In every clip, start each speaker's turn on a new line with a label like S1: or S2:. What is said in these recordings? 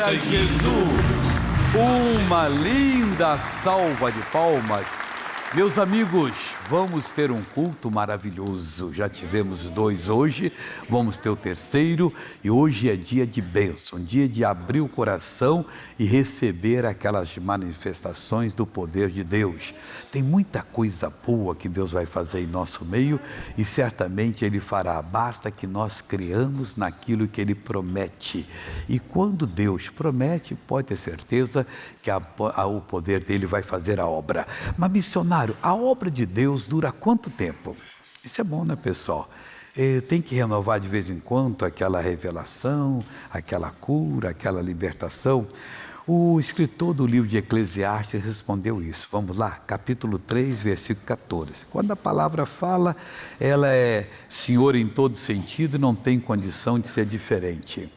S1: para Jesus. Uma linda salva de palmas. Meus amigos, vamos ter um culto maravilhoso. Já tivemos 2 hoje, vamos ter o 3º e hoje é dia de bênção, dia de abrir o coração e receber aquelas manifestações do poder de Deus. Tem muita coisa boa que Deus vai fazer em nosso meio e certamente Ele fará. Basta que nós criamos naquilo que Ele promete. E quando Deus promete, pode ter certeza que o poder dele vai fazer a obra. Mas missionário, a obra de Deus dura quanto tempo? Isso é bom, né, pessoal? Tem que renovar de vez em quando aquela revelação, aquela cura, aquela libertação. O escritor do livro de Eclesiastes respondeu isso. Vamos lá, capítulo 3, versículo 14. Quando a palavra fala, ela é Senhor em todo sentido e não tem condição de ser diferente.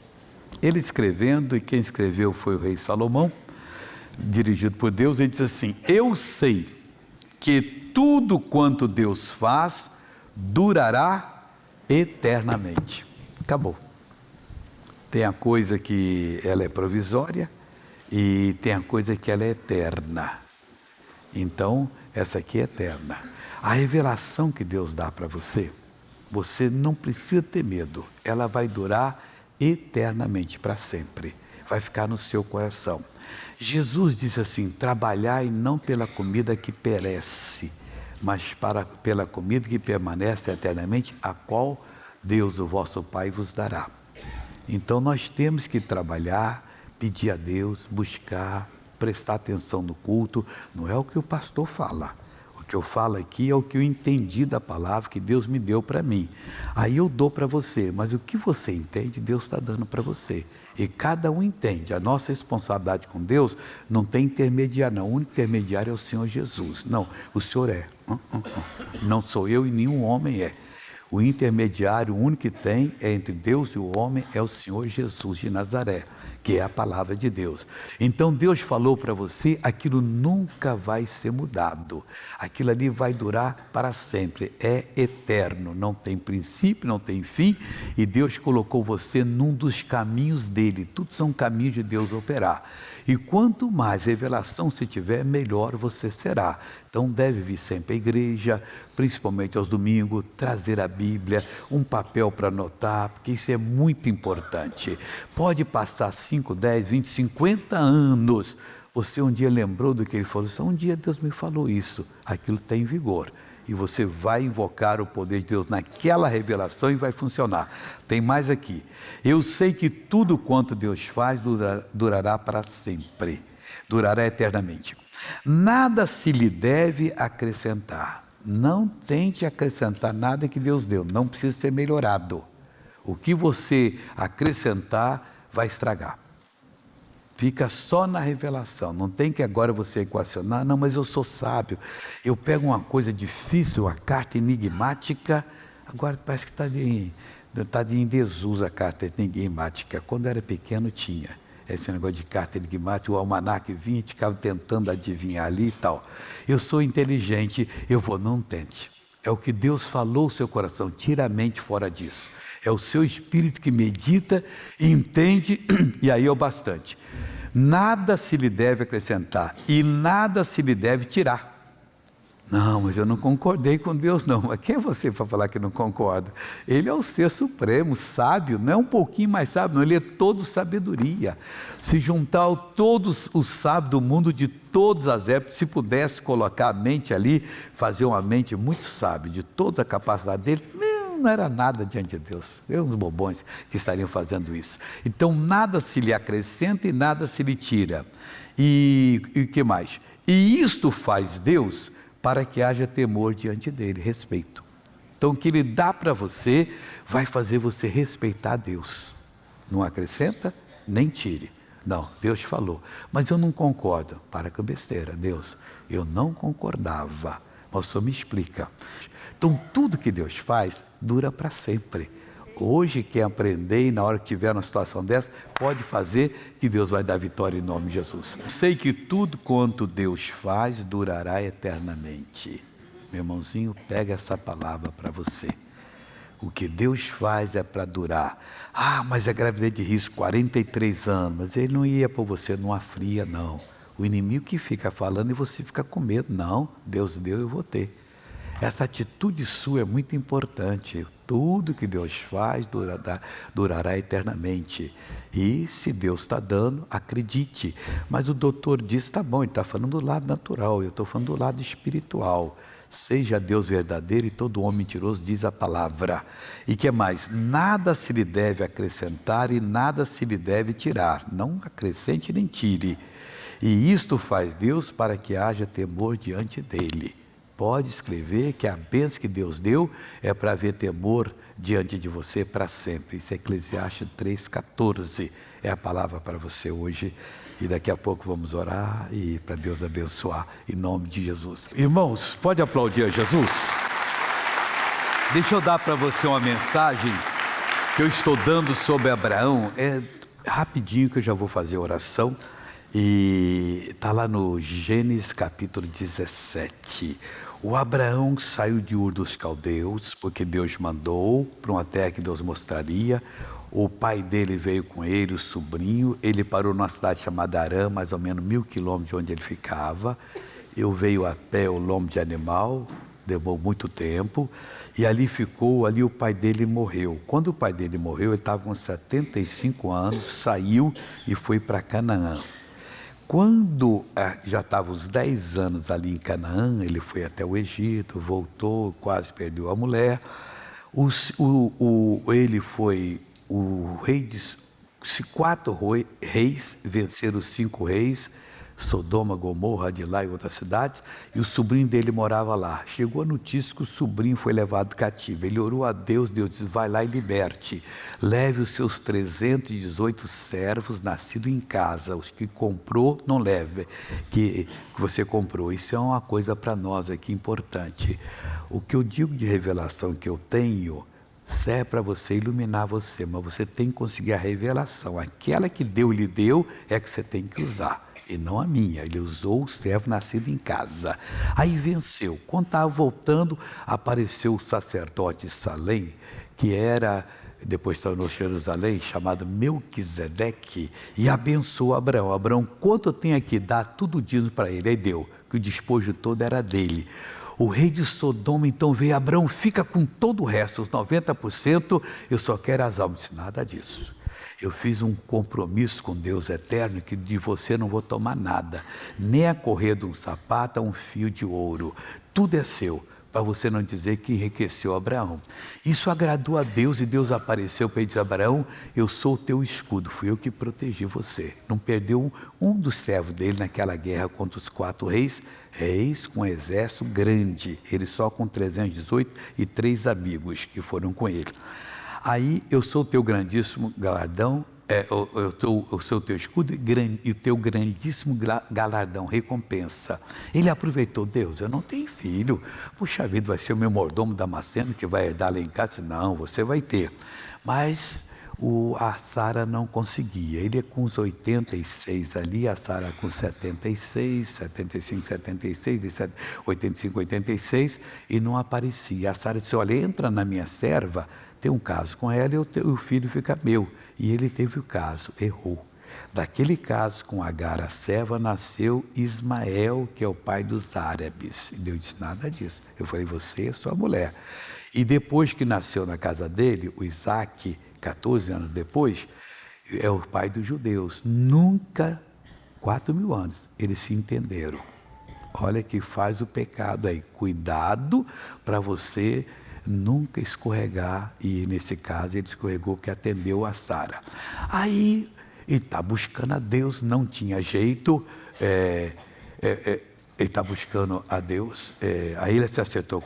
S1: Ele escrevendo, e quem escreveu foi o rei Salomão, dirigido por Deus, ele diz assim: eu sei que tudo quanto Deus faz durará eternamente. Acabou. Tem a coisa que ela é provisória e tem a coisa que ela é eterna. Então, essa aqui é eterna. A revelação que Deus dá para você, você não precisa ter medo. Ela vai durar eternamente, para sempre. Vai ficar no seu coração. Jesus disse assim: trabalhai não pela comida que perece, mas pela comida que permanece eternamente, a qual Deus, o vosso Pai, vos dará. Então nós temos que trabalhar, pedir a Deus, buscar, prestar atenção no culto. Não é o que o pastor fala. O que eu falo aqui é o que eu entendi da palavra que Deus me deu para mim. Aí eu dou para você, mas o que você entende, Deus está dando para você. E cada um entende. A nossa responsabilidade com Deus não tem intermediário, não. O único intermediário é o Senhor Jesus. Não, o Senhor é. Não sou eu e nenhum homem é. O intermediário, o único que tem é entre Deus e o homem, é o Senhor Jesus de Nazaré, que é a palavra de Deus. Então Deus falou para você, aquilo nunca vai ser mudado. Aquilo ali vai durar para sempre, é eterno, não tem princípio, não tem fim, e Deus colocou você num dos caminhos dele. Tudo são caminhos de Deus operar. E quanto mais revelação você tiver, melhor você será. Então deve vir sempre à igreja, principalmente aos domingos, trazer a Bíblia, um papel para anotar, porque isso é muito importante. Pode passar 5, 10, 20, 50 anos, você um dia lembrou do que ele falou, um dia Deus me falou isso, aquilo tem vigor. E você vai invocar o poder de Deus naquela revelação e vai funcionar. Tem mais aqui. Eu sei que tudo quanto Deus faz durará para sempre, durará eternamente. Nada se lhe deve acrescentar. Não tente acrescentar nada que Deus deu, não precisa ser melhorado. O que você acrescentar vai estragar. Fica só na revelação, não tem que agora você equacionar, não, mas eu sou sábio, eu pego uma coisa difícil, a carta enigmática, agora parece que está em desuso a carta enigmática. Quando eu era pequeno tinha esse negócio de carta enigmática, o almanaque vinha e ficava tentando adivinhar ali e tal. Eu sou inteligente, não tente. É o que Deus falou no seu coração, tira a mente fora disso. É o seu espírito que medita, entende, e aí é o bastante. Nada se lhe deve acrescentar e nada se lhe deve tirar. Não, mas eu não concordei com Deus não. Mas quem é você para falar que não concorda? Ele é o ser supremo, sábio, não é um pouquinho mais sábio, não, ele é todo sabedoria. Se juntar todos os sábios do mundo de todas as épocas, se pudesse colocar a mente ali, fazer uma mente muito sábia, de toda a capacidade dele, não era nada diante de Deus. Eu uns bobões que estariam fazendo isso. Então nada se lhe acrescenta e nada se lhe tira. E o que mais? E isto faz Deus para que haja temor diante dele, respeito. Então o que ele dá para você vai fazer você respeitar Deus. Não acrescenta, nem tire. Não, Deus falou, mas eu não concordo. Para com besteira, Deus, eu não concordava, mas o Senhor me explica. Então tudo que Deus faz dura para sempre. Hoje quem aprender e na hora que tiver uma situação dessa, pode fazer que Deus vai dar vitória em nome de Jesus. Sei que tudo quanto Deus faz durará eternamente. Meu irmãozinho, pega essa palavra para você. O que Deus faz é para durar. Ah, mas é gravidez de risco, 43 anos. Mas Ele não ia pôr você numa fria, não. O inimigo que fica falando e você fica com medo. Não, Deus deu, eu vou ter. Essa atitude sua é muito importante. Tudo que Deus faz durará eternamente. E se Deus está dando, acredite. Mas o doutor disse, tá bom, ele está falando do lado natural, eu estou falando do lado espiritual. Seja Deus verdadeiro e todo homem mentiroso, diz a palavra. E que mais? Nada se lhe deve acrescentar e nada se lhe deve tirar. Não acrescente nem tire. E isto faz Deus para que haja temor diante dele. Pode escrever que a bênção que Deus deu é para haver temor diante de você para sempre. Isso é Eclesiastes 3,14. É a palavra para você hoje. E daqui a pouco vamos orar e para Deus abençoar, em nome de Jesus. Irmãos, pode aplaudir a Jesus? Deixa eu dar para você uma mensagem que eu estou dando sobre Abraão. É rapidinho que eu já vou fazer a oração. E está lá no Gênesis capítulo 17. O Abraão saiu de Ur dos Caldeus, porque Deus mandou para uma terra que Deus mostraria. O pai dele veio com ele, o sobrinho. Ele parou numa cidade chamada Harã, mais ou menos 1000 quilômetros de onde ele ficava. Eu veio a pé, o lombo de animal, demorou muito tempo. E ali ficou, ali o pai dele morreu. Quando o pai dele morreu, ele estava com 75 anos, saiu e foi para Canaã. Quando já estava uns 10 anos ali em Canaã, ele foi até o Egito, voltou, quase perdeu a mulher. Ele foi o rei de 4 reis, venceram os 5 reis, Sodoma, Gomorra, Adilá e outras cidades, e o sobrinho dele morava lá. Chegou a notícia que o sobrinho foi levado cativo. Ele orou a Deus, Deus disse, vai lá e liberte. Leve os seus 318 servos nascidos em casa. Os que comprou, não leve, que você comprou. Isso é uma coisa para nós aqui importante. O que eu digo de revelação que eu tenho, serve para você iluminar você, mas você tem que conseguir a revelação. Aquela que Deus lhe deu é que você tem que usar. E não a minha, ele usou o servo nascido em casa. Aí venceu. Quando estava voltando, apareceu o sacerdote Salém, que era, depois tornou Jerusalém, chamado Melquisedeque, e abençoou Abraão. Abraão, quanto eu tenho aqui, dá tudo dízimo para ele. Aí deu, que o despojo todo era dele. O rei de Sodoma então veio, Abraão, fica com todo o resto, os 90%, eu só quero as almas. Disse, nada disso. Eu fiz um compromisso com Deus eterno que de você não vou tomar nada, nem a correia de um sapato, um fio de ouro. Tudo é seu, para você não dizer que enriqueceu Abraão. Isso agradou a Deus e Deus apareceu para ele e disse, Abraão, eu sou o teu escudo, fui eu que protegi você. Não perdeu um dos servos dele naquela guerra contra os 4 reis com um exército grande, ele só com 318 e 3 amigos que foram com ele. Aí eu sou o teu grandíssimo galardão, eu sou o teu escudo e o teu grandíssimo galardão, recompensa. Ele aproveitou, Deus, eu não tenho filho, puxa vida, vai ser o meu mordomo Damasceno que vai herdar lá em casa? Não, você vai ter. Mas a Sara não conseguia, ele é com os 86 ali, a Sara com 76, 75, 76, 85, 86 e não aparecia. A Sara disse, olha, entra na minha serva, tem um caso com ela e o filho fica meu. E ele teve o caso, errou. Daquele caso com Agar, a serva, nasceu Ismael, que é o pai dos árabes. E Deus disse, nada disso. Eu falei, você é sua mulher. E depois que nasceu na casa dele, o Isaac, 14 anos depois, é o pai dos judeus. Nunca, 4.000 anos, eles se entenderam. Olha que faz o pecado aí. Cuidado para você nunca escorregar, e nesse caso ele escorregou porque atendeu a Sara. Aí ele está buscando a Deus, não tinha jeito, ele está buscando a Deus, aí ele se acertou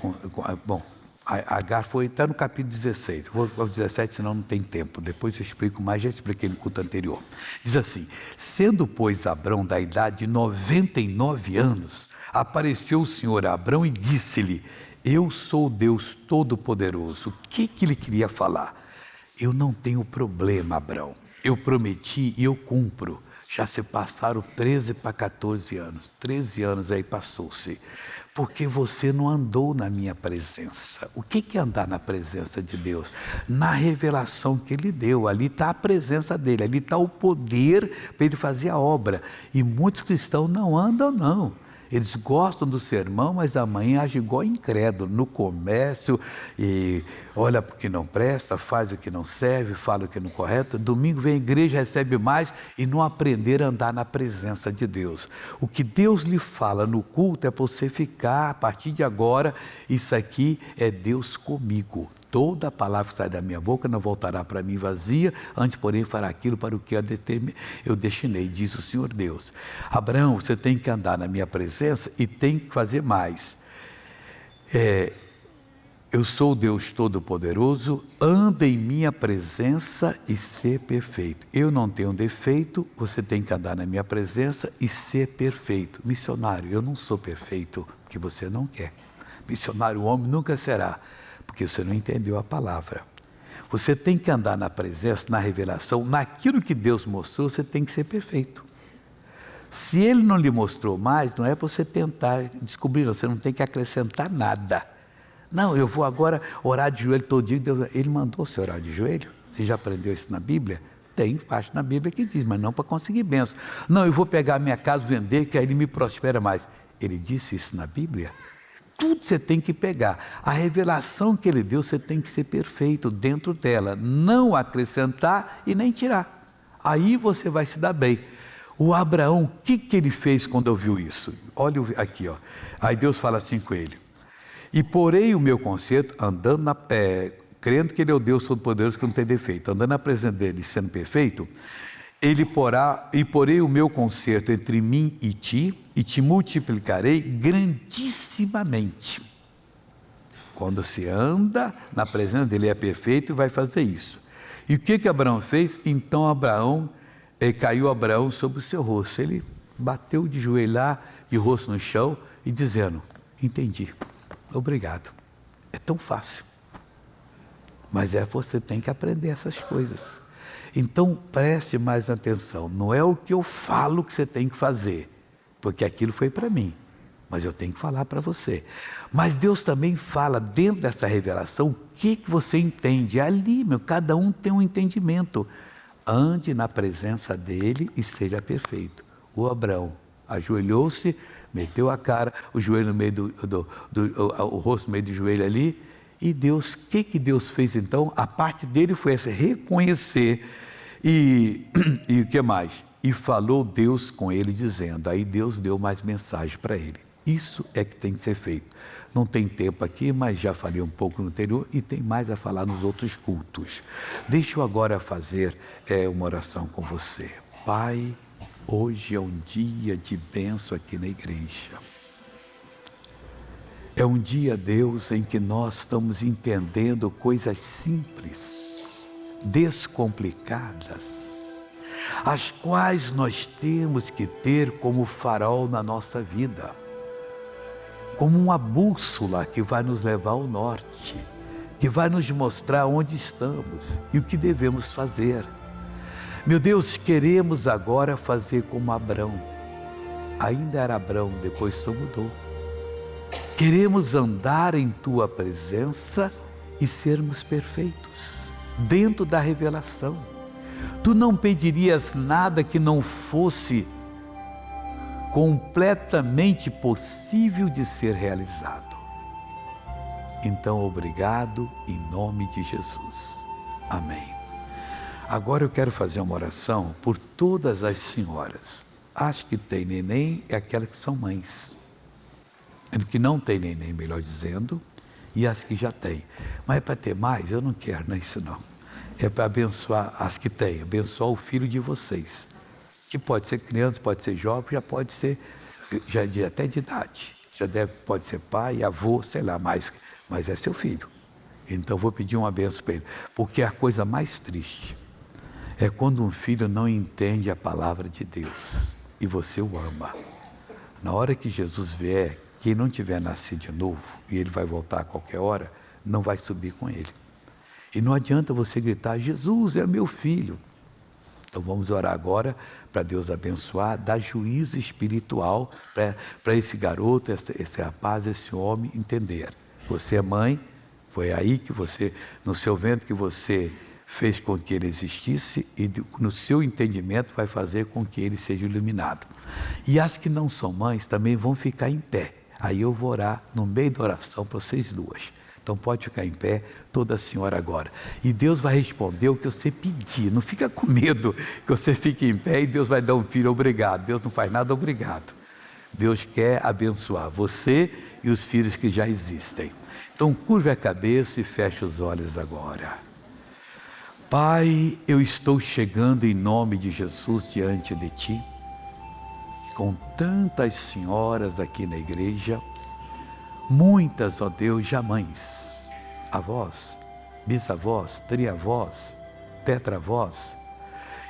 S1: bom, Agar foi, está no capítulo 16, vou ao 17 senão não tem tempo, depois eu explico mais, já expliquei no culto anterior. Diz assim, sendo pois Abrão da idade de 99 anos, apareceu o Senhor a Abrão e disse-lhe, eu sou Deus Todo-Poderoso. O que ele queria falar? Eu não tenho problema, Abrão. Eu prometi e eu cumpro. Já se passaram 13 para 14 anos. 13 anos aí passou-se. porque você não andou na minha presença. O que é andar na presença de Deus? Na revelação que Ele deu, ali está a presença dEle, ali está o poder para Ele fazer a obra. E muitos cristãos não andam, não. Eles gostam do sermão, mas amanhã agem igual incrédulo, no comércio, e olha para o que não presta, faz o que não serve, fala o que não é correto. Domingo vem à igreja, recebe mais e não aprender a andar na presença de Deus. O que Deus lhe fala no culto é para você ficar, a partir de agora, isso aqui é Deus comigo. Toda palavra que sai da minha boca não voltará para mim vazia, antes, porém, fará aquilo para o que eu destinei, diz o Senhor Deus. Abraão, você tem que andar na minha presença e tem que fazer mais. Eu sou o Deus Todo-Poderoso, anda em minha presença e ser perfeito. Eu não tenho defeito, você tem que andar na minha presença e ser perfeito. Missionário, eu não sou perfeito, porque você não quer. Missionário, o homem nunca será, porque você não entendeu a palavra. Você tem que andar na presença, na revelação, naquilo que Deus mostrou, você tem que ser perfeito. Se Ele não lhe mostrou mais, não é para você tentar descobrir, não, você não tem que acrescentar nada. Não, eu vou agora orar de joelho todo dia. Ele mandou você orar de joelho? Você já aprendeu isso na Bíblia? Tem parte na Bíblia que diz, mas não para conseguir bênção. Não, eu vou pegar a minha casa, vender, que aí Ele me prospera mais. Ele disse isso na Bíblia? Tudo você tem que pegar. A revelação que Ele deu, você tem que ser perfeito dentro dela. Não acrescentar e nem tirar. Aí você vai se dar bem. O Abraão, o que ele fez quando ouviu isso? Olha aqui, ó. Aí Deus fala assim com ele. E porei o meu conserto, crendo que Ele é o Deus Todo-Poderoso que não tem defeito, andando na presença dEle, sendo perfeito, porei o meu conserto entre mim e te multiplicarei grandissimamente. Quando se anda na presença dEle, é perfeito e vai fazer isso. E o que Abraão fez? Então caiu Abraão sobre o seu rosto. Ele bateu de joelho lá, de rosto no chão, e dizendo, entendi, obrigado. É tão fácil. Mas você tem que aprender essas coisas. Então preste mais atenção, não é o que eu falo que você tem que fazer, porque aquilo foi para mim, mas eu tenho que falar para você. Mas Deus também fala dentro dessa revelação o que você entende. Ali, cada um tem um entendimento. Ande na presença dEle e seja perfeito. O Abraão ajoelhou-se, meteu a cara, o joelho no meio o rosto no meio do joelho ali. E Deus, o que Deus fez então? A parte dele foi essa, reconhecer. E o que mais? E falou Deus com ele dizendo, aí Deus deu mais mensagem para ele. Isso é que tem que ser feito. Não tem tempo aqui, mas já falei um pouco no anterior e tem mais a falar nos outros cultos. Deixa eu agora fazer uma oração com você. Pai, hoje é um dia de bênção aqui na igreja. É um dia, Deus, em que nós estamos entendendo coisas simples, descomplicadas, as quais nós temos que ter como farol na nossa vida, como uma bússola que vai nos levar ao norte, que vai nos mostrar onde estamos e o que devemos fazer. Meu Deus, queremos agora fazer como Abraão. Ainda era Abraão, depois só mudou. Queremos andar em Tua presença e sermos perfeitos, dentro da revelação. Tu não pedirias nada que não fosse completamente possível de ser realizado. Então, obrigado em nome de Jesus. Amém. Agora eu quero fazer uma oração por todas as senhoras. As que têm neném é aquelas que são mães. As que não têm neném, melhor dizendo, e as que já têm. Mas é para ter mais? Eu não quero, não é isso não. É para abençoar as que têm, abençoar o filho de vocês. Que pode ser criança, pode ser jovem, já pode ser até de idade. Pode ser pai, avô, sei lá, mas é seu filho. Então vou pedir uma benção para ele. Porque a coisa mais triste é quando um filho não entende a palavra de Deus e você o ama. Na hora que Jesus vier, quem não tiver nascido de novo, e ele vai voltar a qualquer hora, não vai subir com ele. E não adianta você gritar, Jesus é meu filho. Então vamos orar agora para Deus abençoar, dar juízo espiritual para esse garoto, esse rapaz, esse homem entender. Você é mãe, foi aí que você, no seu ventre que você fez com que ele existisse e no seu entendimento vai fazer com que ele seja iluminado. E as que não são mães também vão ficar em pé. Aí eu vou orar no meio da oração para vocês duas. Então pode ficar em pé, toda a senhora agora. E Deus vai responder o que você pedir. Não fica com medo que você fique em pé e Deus vai dar um filho obrigado. Deus não faz nada obrigado. Deus quer abençoar você e os filhos que já existem. Então curve a cabeça e feche os olhos agora. Pai, eu estou chegando em nome de Jesus diante de Ti, com tantas senhoras aqui na igreja, muitas, ó Deus, já mães, avós, bisavós, triavós, tetravós,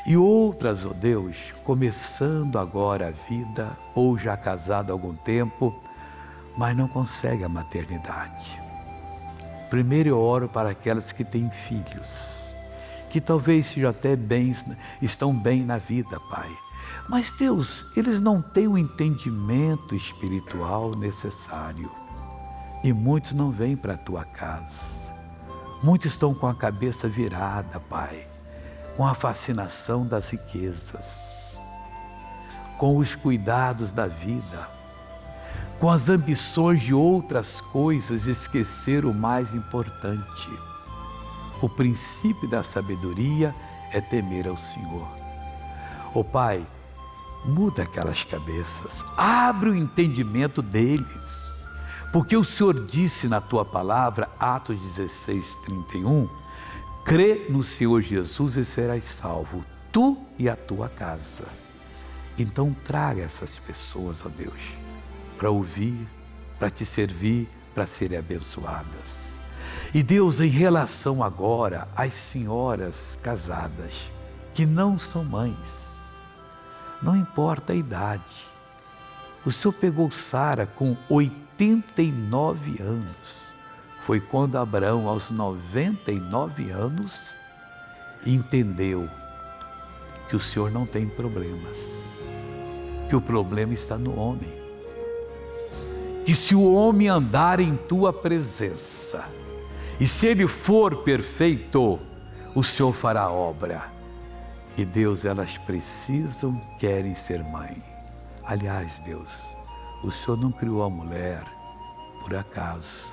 S1: e outras, ó Deus, começando agora a vida, ou já casado há algum tempo, mas não consegue a maternidade. Primeiro eu oro para aquelas que têm filhos, que talvez sejam até estão bem na vida, Pai. Mas Deus, eles não têm o entendimento espiritual necessário. E muitos não vêm para a Tua casa. Muitos estão com a cabeça virada, Pai, com a fascinação das riquezas, com os cuidados da vida, com as ambições de outras coisas, esquecer o mais importante. O princípio da sabedoria é temer ao Senhor. Ó Pai, muda aquelas cabeças, abre o entendimento deles, porque o Senhor disse na Tua palavra, Atos 16:31, crê no Senhor Jesus e serás salvo, tu e a tua casa. Então traga essas pessoas, ó Deus, para ouvir, para Te servir, para serem abençoadas. E Deus, em relação agora às senhoras casadas, que não são mães, não importa a idade. O Senhor pegou Sara com 89 anos. Foi quando Abraão, aos 99 anos, entendeu que o Senhor não tem problemas, que o problema está no homem. Que se o homem andar em Tua presença, e se ele for perfeito, o Senhor fará a obra. E Deus, elas precisam, querem ser mãe. Aliás, Deus, o Senhor não criou a mulher por acaso.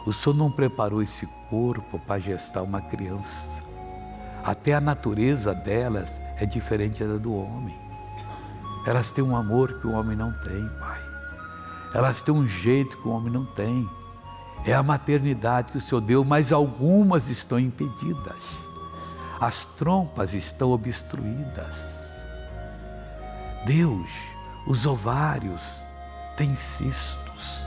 S1: O Senhor não preparou esse corpo para gestar uma criança. Até a natureza delas é diferente da do homem. Elas têm um amor que o homem não tem, Pai. Elas têm um jeito que o homem não tem. É a maternidade que o Senhor deu, mas algumas estão impedidas. As trompas estão obstruídas. Deus, os ovários têm cistos.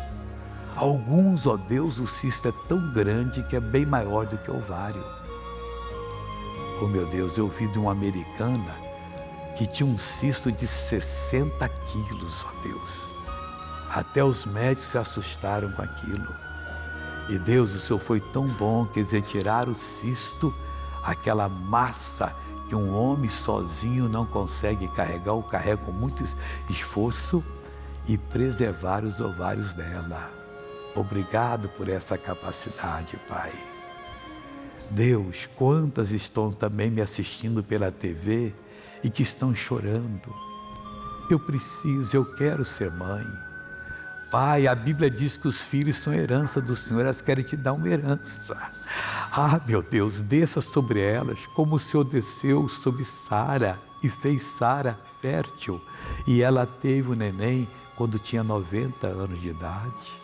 S1: Alguns, ó Deus, o cisto é tão grande que é bem maior do que o ovário. Oh meu Deus, eu ouvi de uma americana que tinha um cisto de 60 quilos, ó Deus. Até os médicos se assustaram com aquilo. E Deus, o Senhor foi tão bom que eles retiraram o cisto, aquela massa que um homem sozinho não consegue carregar, ou carrega com muito esforço, e preservar os ovários dela. Obrigado por essa capacidade, Pai. Deus, quantas estão também me assistindo pela TV e que estão chorando. Eu preciso, eu quero ser mãe. Pai, a Bíblia diz que os filhos são herança do Senhor, elas querem Te dar uma herança. Ah, meu Deus, desça sobre elas, como o Senhor desceu sobre Sara e fez Sara fértil. E ela teve o neném quando tinha 90 anos de idade.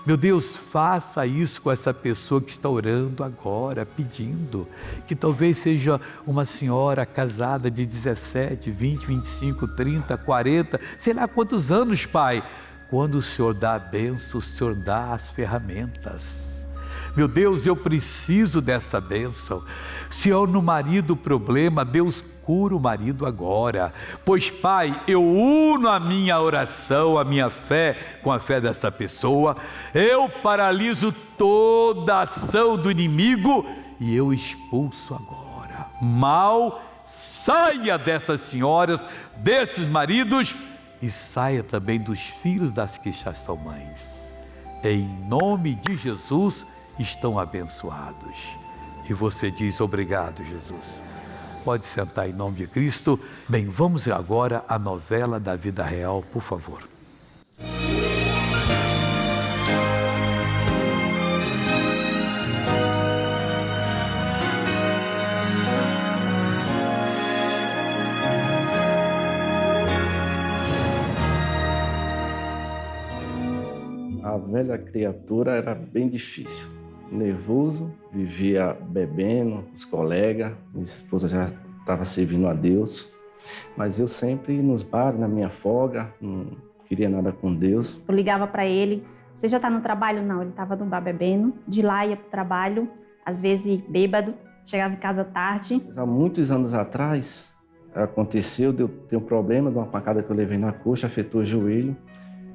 S1: Meu Deus, faça isso com essa pessoa que está orando agora, pedindo, que talvez seja uma senhora casada de 17, 20, 25, 30, 40, sei lá quantos anos, Pai. Quando o Senhor dá a bênção, o Senhor dá as ferramentas. Meu Deus, eu preciso dessa bênção. Se eu no marido problema, Deus cura o marido agora. Pois, Pai, eu uno a minha oração, a minha fé com a fé dessa pessoa. Eu paraliso toda a ação do inimigo e eu expulso agora. Mal, saia dessas senhoras, desses maridos e saia também dos filhos das que já são mães. Em nome de Jesus, estão abençoados. E você diz: obrigado, Jesus. Pode sentar em nome de Cristo. Bem, vamos agora à novela da vida real, por favor.
S2: A velha criatura era bem difícil, nervoso, vivia bebendo, os colegas, minha esposa já estava servindo a Deus, mas eu sempre nos bares, na minha folga, não queria nada com Deus.
S3: Eu ligava para ele: você já está no trabalho? Não, ele estava no bar bebendo, de lá ia para o trabalho, às vezes bêbado, chegava em casa tarde.
S2: Há muitos anos atrás, aconteceu de eu ter um problema de uma pancada que eu levei na coxa, afetou o joelho,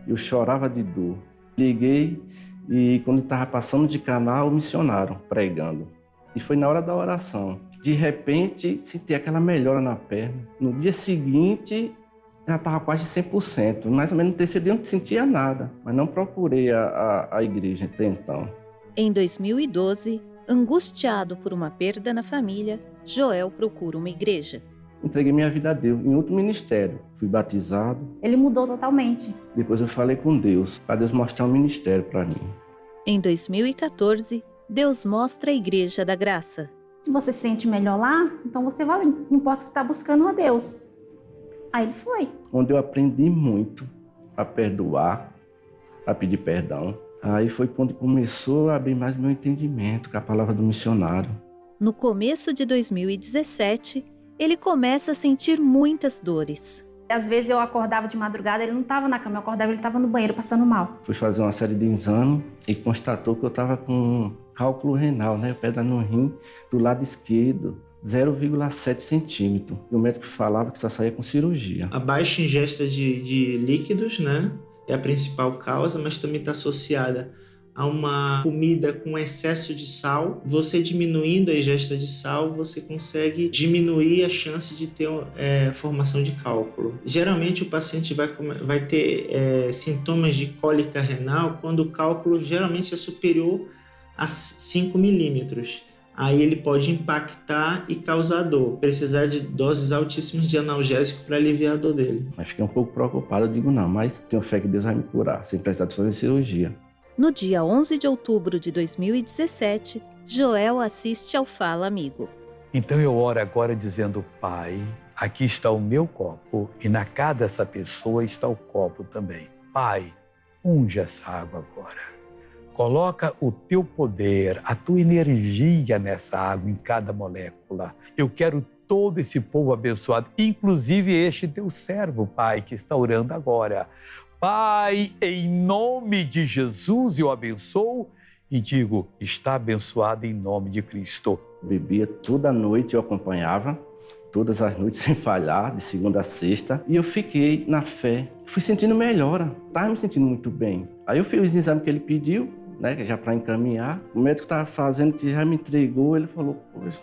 S2: e eu chorava de dor. Liguei e quando estava passando de canal, missionário pregando. E foi na hora da oração. De repente, senti aquela melhora na perna. No dia seguinte, já estava quase 100%. Mais ou menos no terceiro dia eu não sentia nada. Mas não procurei a igreja até então.
S4: Em 2012, angustiado por uma perda na família, Joel procura uma igreja.
S2: Entreguei minha vida a Deus em outro ministério. Fui batizado.
S3: Ele mudou totalmente.
S2: Depois eu falei com Deus, para Deus mostrar um ministério para mim.
S4: Em 2014, Deus mostra a Igreja da Graça.
S3: Se você se sente melhor lá, então você vai, não importa se você está buscando a Deus. Aí ele foi.
S2: Onde eu aprendi muito a perdoar, a pedir perdão. Aí foi quando começou a abrir mais meu entendimento com a palavra do missionário.
S4: No começo de 2017, ele começa a sentir muitas dores.
S3: Às vezes eu acordava de madrugada, ele não estava na cama, eu acordava, ele estava no banheiro passando mal.
S2: Fui fazer uma série de exames e constatou que eu estava com cálculo renal, pedra no rim do lado esquerdo, 0,7 centímetro. E o médico falava que só saía com cirurgia.
S5: A baixa ingesta de líquidos, é a principal causa, mas também está associada a uma comida com excesso de sal. Você diminuindo a ingesta de sal, você consegue diminuir a chance de ter formação de cálculo. Geralmente o paciente vai ter sintomas de cólica renal quando o cálculo geralmente é superior a 5 milímetros. Aí ele pode impactar e causar dor, precisar de doses altíssimas de analgésico para aliviar a dor dele.
S2: Mas fiquei um pouco preocupado, eu digo não, mas tenho fé que Deus vai me curar, sem precisar de fazer cirurgia.
S4: No dia 11 de outubro de 2017, Joel assiste ao Fala Amigo.
S1: Então eu oro agora dizendo: Pai, aqui está o meu copo e na casa dessa pessoa está o copo também. Pai, unge essa água agora. Coloca o teu poder, a tua energia nessa água, em cada molécula. Eu quero todo esse povo abençoado, inclusive este teu servo, Pai, que está orando agora. Pai, em nome de Jesus eu abençoo e digo: está abençoado em nome de Cristo.
S2: Bebia toda noite, eu acompanhava, todas as noites sem falhar, de segunda a sexta. E eu fiquei na fé, fui sentindo melhora, estava me sentindo muito bem. Aí eu fiz o exame que ele pediu, já para encaminhar. O médico estava fazendo, que já me entregou, ele falou: poxa,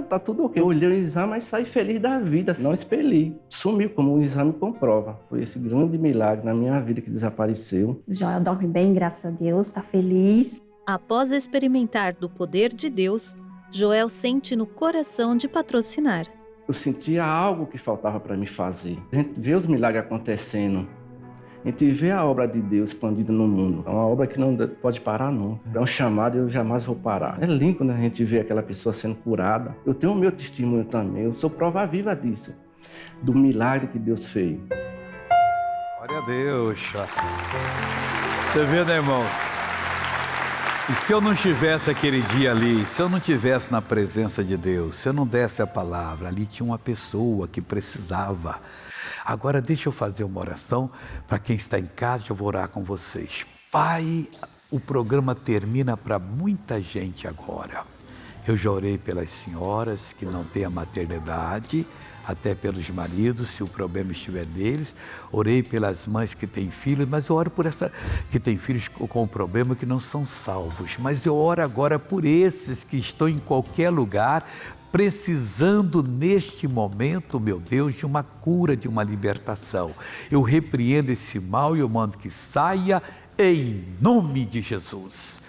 S2: tá tudo ok. Eu olhei o exame, mas saí feliz da vida, não expeli. Sumiu, como o exame comprova. Foi esse grande milagre na minha vida que desapareceu.
S3: Joel dorme bem, graças a Deus, está feliz.
S4: Após experimentar do poder de Deus, Joel sente no coração de patrocinar.
S2: Eu sentia algo que faltava para me fazer. A gente vê os milagres acontecendo. A gente vê a obra de Deus expandida no mundo. É uma obra que não pode parar nunca. É um chamado e eu jamais vou parar. É lindo quando a gente vê aquela pessoa sendo curada. Eu tenho o meu testemunho também. Eu sou prova viva disso. Do milagre que Deus fez.
S1: Glória a Deus. Você vê, né, irmão? E se eu não estivesse aquele dia ali, se eu não estivesse na presença de Deus, se eu não desse a palavra, ali tinha uma pessoa que precisava. Agora deixa eu fazer uma oração para quem está em casa, eu vou orar com vocês. Pai, o programa termina para muita gente agora. Eu já orei pelas senhoras que não têm a maternidade, até pelos maridos, se o problema estiver neles. Orei pelas mães que têm filhos, mas eu oro por essa que têm filhos com problema que não são salvos. Mas eu oro agora por esses que estão em qualquer lugar, precisando neste momento, meu Deus, de uma cura, de uma libertação. Eu repreendo esse mal e eu mando que saia em nome de Jesus.